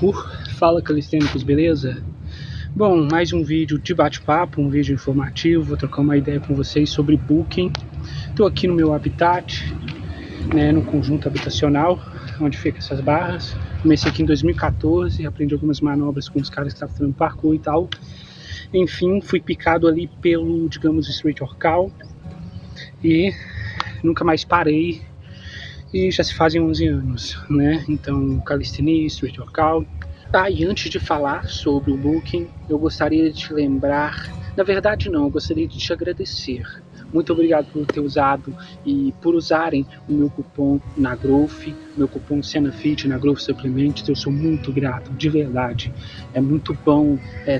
Uh, Fala, calistênicos, beleza? Bom, mais um vídeo de bate-papo, um vídeo informativo, vou trocar uma ideia com vocês sobre Booking. Estou aqui no meu habitat, no conjunto habitacional, onde ficam essas barras. Comecei aqui em 2014, aprendi algumas manobras com os caras que estavam fazendo parkour e tal. Enfim, fui picado ali pelo, digamos, street workout e nunca mais parei. E já se fazem 11 anos, né? Então, calistenia, street workout. E antes de falar sobre o Booking, eu gostaria de te lembrar, na verdade não, eu gostaria de te agradecer. Muito obrigado por ter usado e por usarem o meu cupom na Growth, meu cupom SENAFIT na Growth Supplements. Eu sou muito grato, de verdade. É muito bom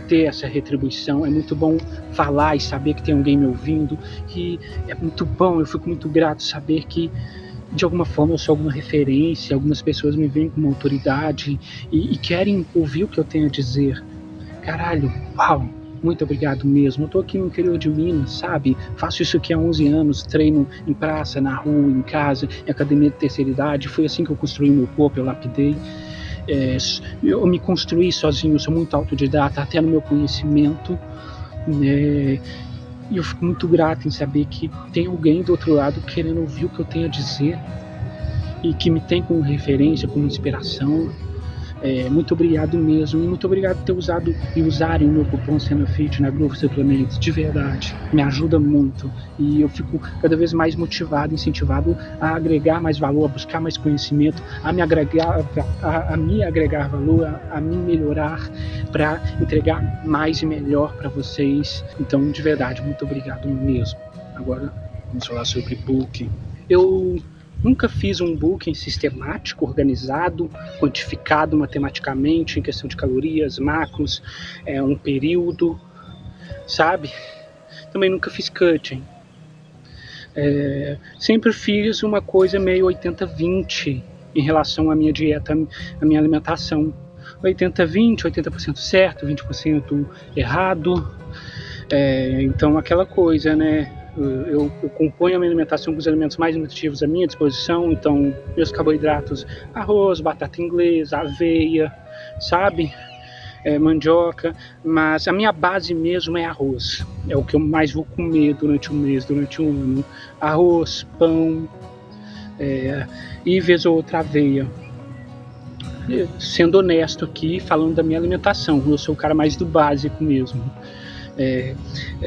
ter essa retribuição, é muito bom falar e saber que tem alguém me ouvindo, e é muito bom, eu fico muito grato saber que de alguma forma eu sou alguma referência, algumas pessoas me veem como autoridade e querem ouvir o que eu tenho a dizer. Caralho, uau, muito obrigado mesmo. Eu tô aqui no interior de Minas, sabe? Faço isso aqui há 11 anos, treino em praça, na rua, em casa, em academia de terceira idade. Foi assim que eu construí meu corpo, eu lapidei. Eu me construí sozinho, eu sou muito autodidata, até no meu conhecimento, né? E eu fico muito grato em saber que tem alguém do outro lado querendo ouvir o que eu tenho a dizer e que me tem como referência, como inspiração. Muito obrigado mesmo, e muito obrigado por ter usado e usarem o meu cupom SENAFIT na Growth Supplements, de verdade, me ajuda muito, e eu fico cada vez mais motivado, incentivado a agregar mais valor, a buscar mais conhecimento, a me agregar valor, a me melhorar, para entregar mais e melhor para vocês. Então, de verdade, muito obrigado mesmo. Agora, vamos falar sobre Booking. Eu nunca fiz um Booking sistemático, organizado, quantificado matematicamente em questão de calorias, macros, um período, sabe? Também nunca fiz cutting. Sempre fiz uma coisa meio 80-20 em relação à minha dieta, à minha alimentação. 80-20, 80% certo, 20% errado. Então aquela coisa, né? Eu componho a minha alimentação com os alimentos mais nutritivos à minha disposição. Então, meus carboidratos: arroz, batata inglesa, aveia, sabe? Mandioca. Mas a minha base mesmo é arroz. É o que eu mais vou comer durante o mês, durante o ano. Arroz, pão, e vez ou outra aveia. Sendo honesto aqui, falando da minha alimentação, eu sou o cara mais do básico mesmo.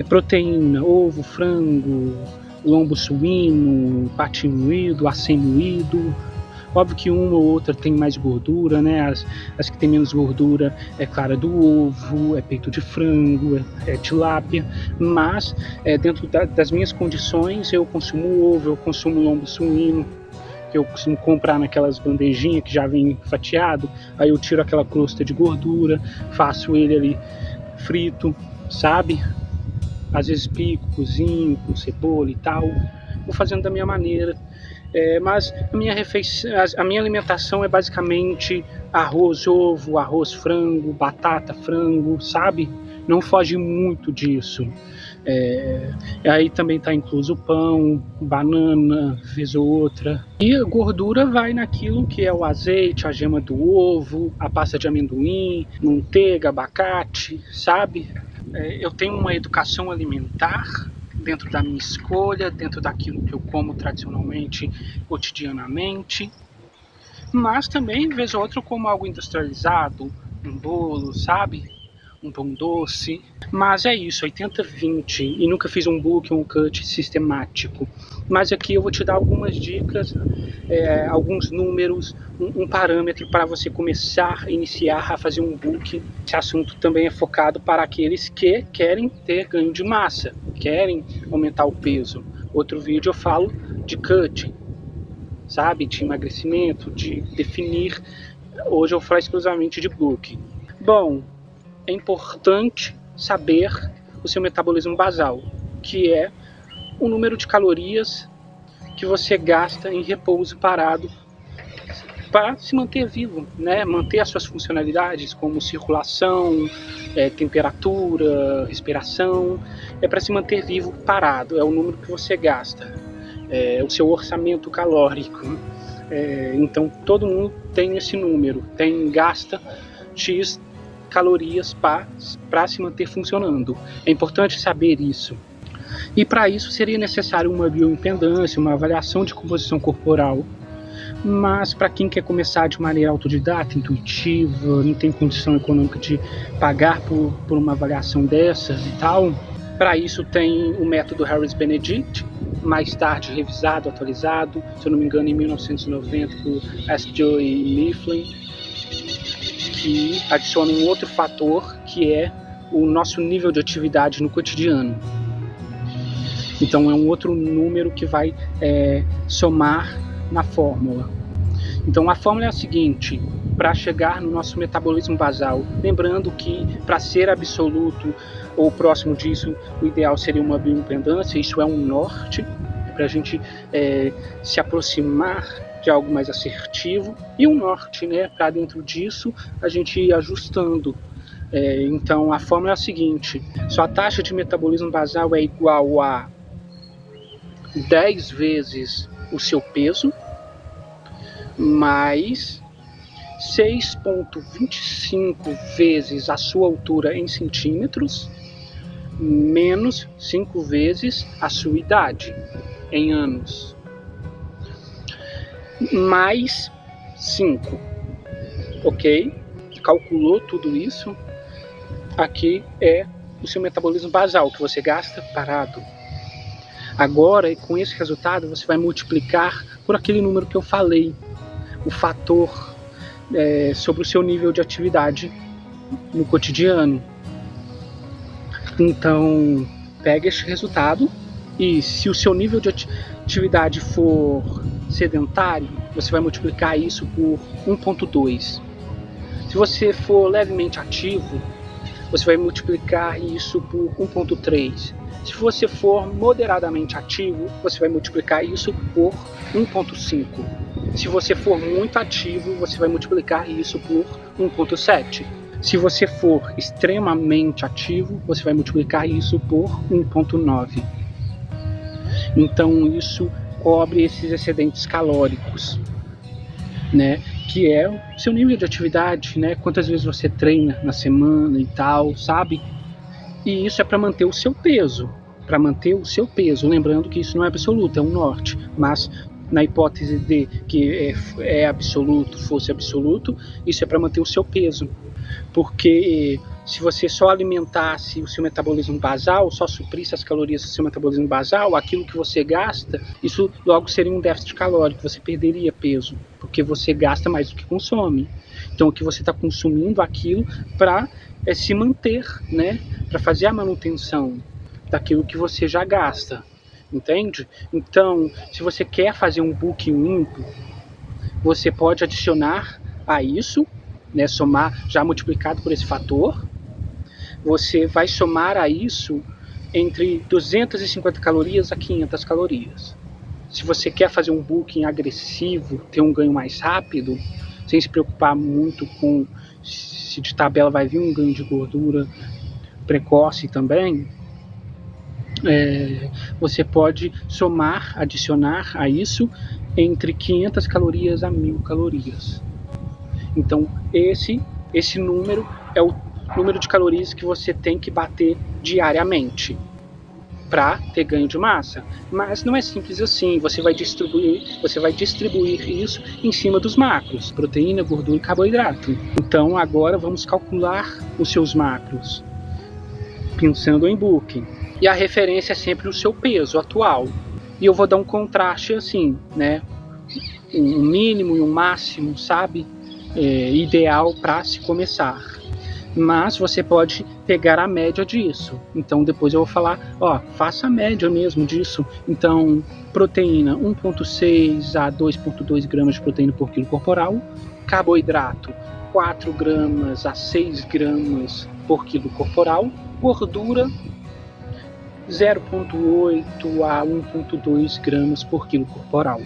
Proteína, ovo, frango, lombo suíno, patinho moído, acém moído. Óbvio que uma ou outra tem mais gordura, né? As que tem menos gordura é clara do ovo, é peito de frango, é tilápia. Mas dentro das minhas condições, eu consumo ovo, eu consumo lombo suíno, que eu costumo comprar naquelas bandejinhas que já vem fatiado. Aí eu tiro aquela crosta de gordura, faço ele ali frito, sabe? Às vezes pico, cozinho com cebola e tal. Vou fazendo da minha maneira. Mas a minha alimentação é basicamente arroz, ovo, arroz, frango, batata, frango, sabe? Não foge muito disso. Aí também está incluso pão, banana, vez ou outra. E a gordura vai naquilo que é o azeite, a gema do ovo, a pasta de amendoim, manteiga, abacate, sabe? Eu tenho uma educação alimentar dentro da minha escolha, dentro daquilo que eu como tradicionalmente, cotidianamente. Mas também, vez ou outra, eu como algo industrializado, um bolo, sabe? Um pão doce. Mas é isso, 80-20, e nunca fiz um book, um cut sistemático. Mas aqui eu vou te dar algumas dicas, alguns números, um parâmetro para você começar, iniciar a fazer um book. Esse assunto também é focado para aqueles que querem ter ganho de massa, querem aumentar o peso. Outro vídeo eu falo de cutting, sabe, de emagrecimento, de definir. Hoje eu falo exclusivamente de booking. Bom, é importante saber o seu metabolismo basal, que é o número de calorias que você gasta em repouso parado para se manter vivo, né? Manter as suas funcionalidades como circulação, temperatura, respiração. É para se manter vivo parado, é o número que você gasta, o seu orçamento calórico. Então todo mundo tem esse número, gasta X calorias para se manter funcionando. É importante saber isso. E para isso seria necessário uma bioimpedância, uma avaliação de composição corporal. Mas para quem quer começar de maneira autodidata, intuitiva, não tem condição econômica de pagar por uma avaliação dessas e tal, para isso tem o método Harris-Benedict, mais tarde revisado, atualizado, se eu não me engano em 1990 por Askew e Mifflin, que adiciona um outro fator que é o nosso nível de atividade no cotidiano. Então é um outro número que vai somar na fórmula. Então a fórmula é a seguinte: para chegar no nosso metabolismo basal, lembrando que para ser absoluto ou próximo disso, o ideal seria uma bioimpedância, isso é um norte, para a gente se aproximar de algo mais assertivo, e um norte, né, para dentro disso a gente ir ajustando. Então a fórmula é a seguinte: sua taxa de metabolismo basal é igual a 10 vezes o seu peso mais 6,25 vezes a sua altura em centímetros menos 5 vezes a sua idade em anos mais 5, ok? Calculou tudo isso, aqui é o seu metabolismo basal que você gasta parado. Agora, com esse resultado, você vai multiplicar por aquele número que eu falei, o fator sobre o seu nível de atividade no cotidiano. Então, pega este resultado e se o seu nível de atividade for sedentário, você vai multiplicar isso por 1,2. Se você for levemente ativo, você vai multiplicar isso por 1,3. Se você for moderadamente ativo, você vai multiplicar isso por 1,5. Se você for muito ativo, você vai multiplicar isso por 1,7. Se você for extremamente ativo, você vai multiplicar isso por 1,9. Então isso cobre esses excedentes calóricos, né? Que é o seu nível de atividade, né? Quantas vezes você treina na semana e tal, sabe? E isso é para manter o seu peso. Para manter o seu peso. Lembrando que isso não é absoluto, é um norte. Mas na hipótese de que é absoluto, fosse absoluto, isso é para manter o seu peso. Porque se você só alimentasse o seu metabolismo basal, só suprisse as calorias do seu metabolismo basal, aquilo que você gasta, isso logo seria um déficit calórico, você perderia peso, porque você gasta mais do que consome. Então o que você está consumindo aquilo para se manter, né? Para fazer a manutenção daquilo que você já gasta, entende? Então, se você quer fazer um book limpo, você pode adicionar a isso, né, somar já multiplicado por esse fator, você vai somar a isso entre 250 calorias a 500 calorias. Se você quer fazer um booking agressivo, ter um ganho mais rápido, sem se preocupar muito com se de tabela vai vir um ganho de gordura precoce também, você pode somar, adicionar a isso entre 500 calorias a 1000 calorias. Então esse número é o número de calorias que você tem que bater diariamente para ter ganho de massa. Mas não é simples assim, você vai distribuir isso em cima dos macros, proteína, gordura e carboidrato. Então agora vamos calcular os seus macros, pensando em booking. E a referência é sempre o seu peso atual. E eu vou dar um contraste assim, né? Um mínimo e um máximo, sabe? Ideal para se começar. Mas você pode pegar a média disso. Então depois eu vou falar, faça a média mesmo disso. Então, proteína 1,6 a 2,2 gramas de proteína por quilo corporal. Carboidrato 4 gramas a 6 gramas por quilo corporal. Gordura 0,8 a 1,2 gramas por quilo corporal.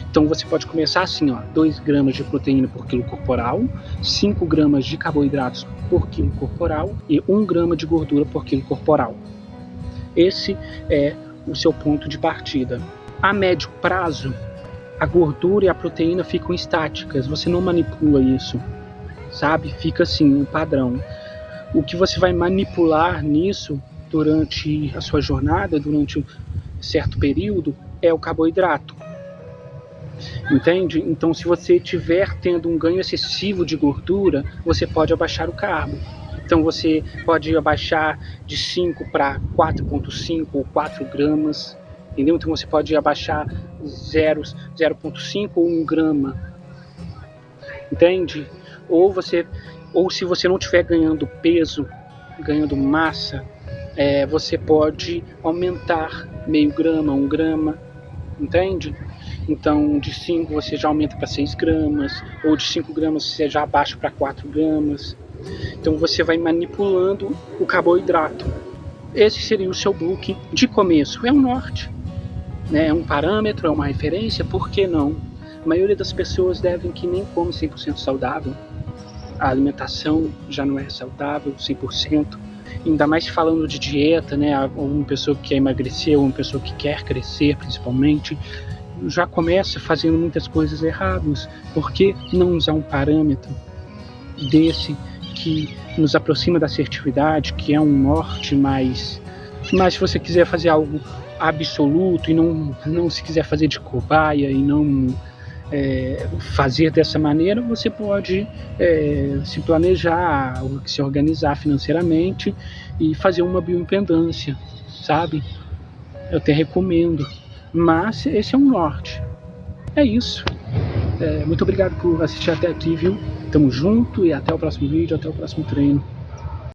Então você pode começar assim, 2 gramas de proteína por quilo corporal, 5 gramas de carboidratos por quilo corporal e 1 grama de gordura por quilo corporal. Esse é o seu ponto de partida. A médio prazo, a gordura e a proteína ficam estáticas, você não manipula isso. sabe? Fica assim, um padrão. O que você vai manipular nisso durante a sua jornada, durante um certo período, é o carboidrato. Entende? Então, se você estiver tendo um ganho excessivo de gordura, você pode abaixar o carbo. Então, você pode abaixar de 5 para 4,5 ou 4 gramas, entendeu? Então, você pode abaixar 0,5 ou 1 grama, entende? Ou se você não estiver ganhando peso, ganhando massa, você pode aumentar meio grama, 1 grama, entende? Então, de 5 você já aumenta para 6 gramas, ou de 5 gramas você já abaixa para 4 gramas. Então, você vai manipulando o carboidrato. Esse seria o seu booking de começo. É um norte, né? É um parâmetro, é uma referência, por que não? A maioria das pessoas devem que nem come 100% saudável. A alimentação já não é saudável 100%. Ainda mais falando de dieta, né? Uma pessoa que quer emagrecer, ou uma pessoa que quer crescer, principalmente, já começa fazendo muitas coisas erradas. Por que não usar um parâmetro desse que nos aproxima da assertividade, que é um norte mais... Mas se você quiser fazer algo absoluto e não se quiser fazer de cobaia e não fazer dessa maneira, você pode se planejar, se organizar financeiramente e fazer uma bioimpedância, sabe? Eu até recomendo. Mas esse é um norte. É isso. Muito obrigado por assistir até aqui, viu? Tamo junto e até o próximo vídeo, até o próximo treino.